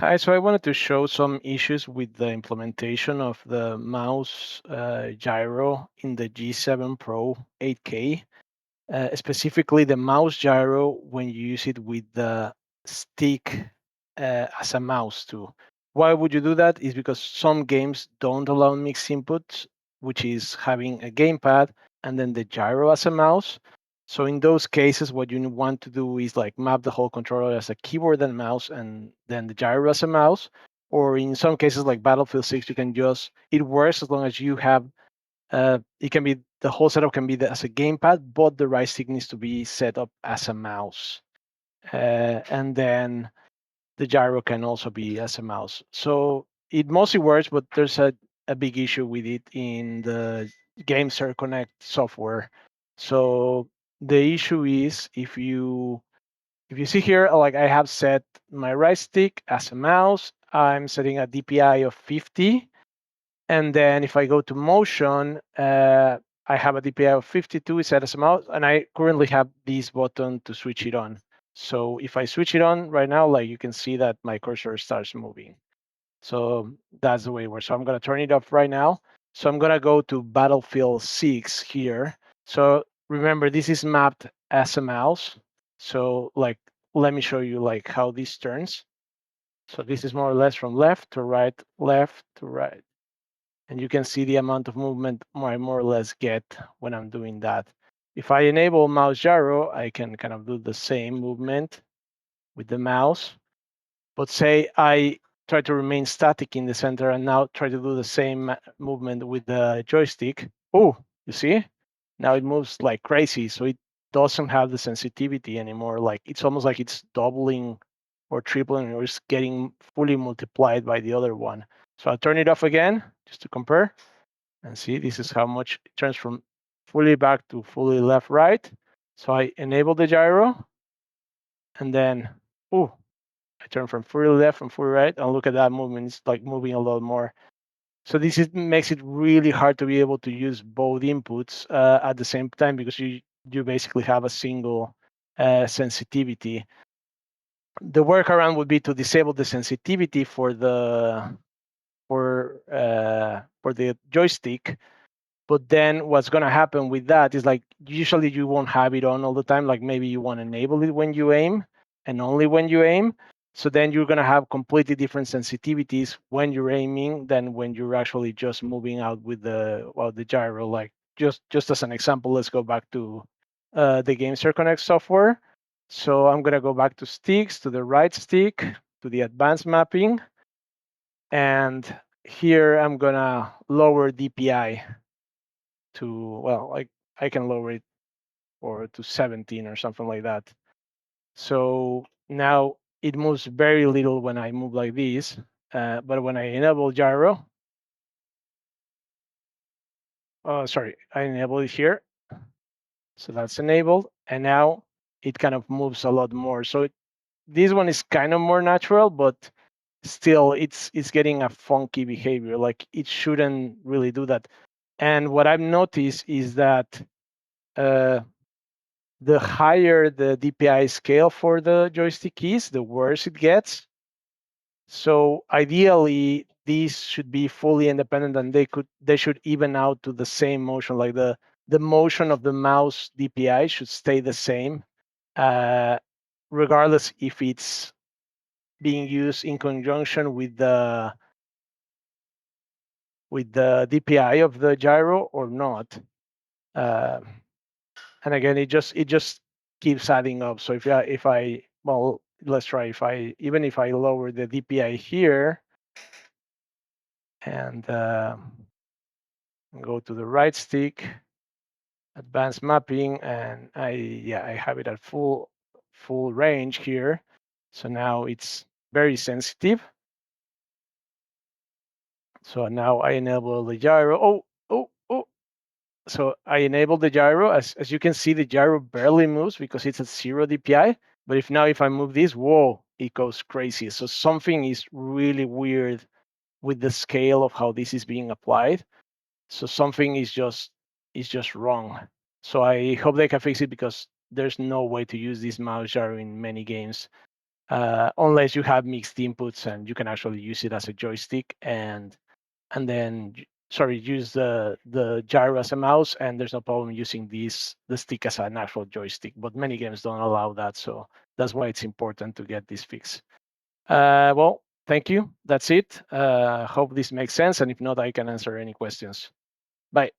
Hi, so I wanted to show some issues with the implementation of the mouse gyro in the G7 Pro 8K, specifically the mouse gyro when you use it with the stick as a mouse too. Why would you do that? Is because some games don't allow mixed inputs, which is having a gamepad and then the gyro as a mouse. So in those cases, what you want to do is like map the whole controller as a keyboard and mouse, and then the gyro as a mouse. Or in some cases, like Battlefield 6, you can just it works as long as you have it can be the whole setup can be as a gamepad, but the right stick needs to be set up as a mouse, and then the gyro can also be as a mouse. So it mostly works, but there's a big issue with it in the Gamesir Connect software. So the issue is if you see here, like I have set my right stick as a mouse, I'm setting a DPI of 50, and then if I go to motion, I have a DPI of 52 set as a mouse, and I currently have this button to switch it on. So if I switch it on right now, like you can see that my cursor starts moving. So that's the way it works. So I'm gonna turn it off right now. So I'm gonna go to Battlefield 6 here. So remember, this is mapped as a mouse. So like, let me show you like how this turns. So this is more or less from left to right. And you can see the amount of movement I more or less get when I'm doing that. If I enable mouse gyro, I can kind of do the same movement with the mouse. But say I try to remain static in the center and now try to do the same movement with the joystick. Oh, you see? Now it moves like crazy. So it doesn't have the sensitivity anymore. Like it's almost like it's doubling or tripling or it's getting fully multiplied by the other one. So I'll turn it off again just to compare. And see, this is how much it turns from fully back to fully left right. So I enable the gyro, and then, oh, I turn from fully left and fully right, and look at that movement. It's like moving a lot more. So makes it really hard to be able to use both inputs at the same time because you basically have a single sensitivity. The workaround would be to disable the sensitivity for the joystick. But then what's going to happen with that is like usually you won't have it on all the time. Like maybe you want to enable it when you aim and only when you aim. So then you're going to have completely different sensitivities when you're aiming than when you're actually just moving out with the gyro. Like just as an example, let's go back to the Gamesir Connect software. So I'm going to go back to sticks, to the right stick, to the advanced mapping. And here I'm going to lower DPI to, well, like I can lower it or to 17 or something like that. So now it moves very little when I move like this, but when I enable gyro, sorry, I enable it here. So that's enabled, and now it kind of moves a lot more. So this one is kind of more natural, but still it's getting a funky behavior. Like it shouldn't really do that. And what I've noticed is that uh, the higher the DPI scale for the joystick is, the worse it gets. So ideally, these should be fully independent, and they should even out to the same motion. Like the motion of the mouse DPI should stay the same, uh, regardless if it's being used in conjunction with the DPI of the gyro or not. Uh, and again, it just keeps adding up. So if I well, let's try if I lower the DPI here and go to the right stick, advanced mapping, and I have it at full range here. So now it's very sensitive. So now I enable the gyro. Oh. So I enable the gyro. As you can see, the gyro barely moves because it's at 0 DPI. But if I move this, whoa, it goes crazy. So something is really weird with the scale of how this is being applied. So something is just wrong. So I hope they can fix it because there's no way to use this mouse gyro in many games. unless you have mixed inputs and you can actually use it as a joystick and then sorry, use the gyro as a mouse, and there's no problem using the stick as an actual joystick. But many games don't allow that, so that's why it's important to get this fix. Well, thank you. That's it. Hope this makes sense, and if not, I can answer any questions. Bye.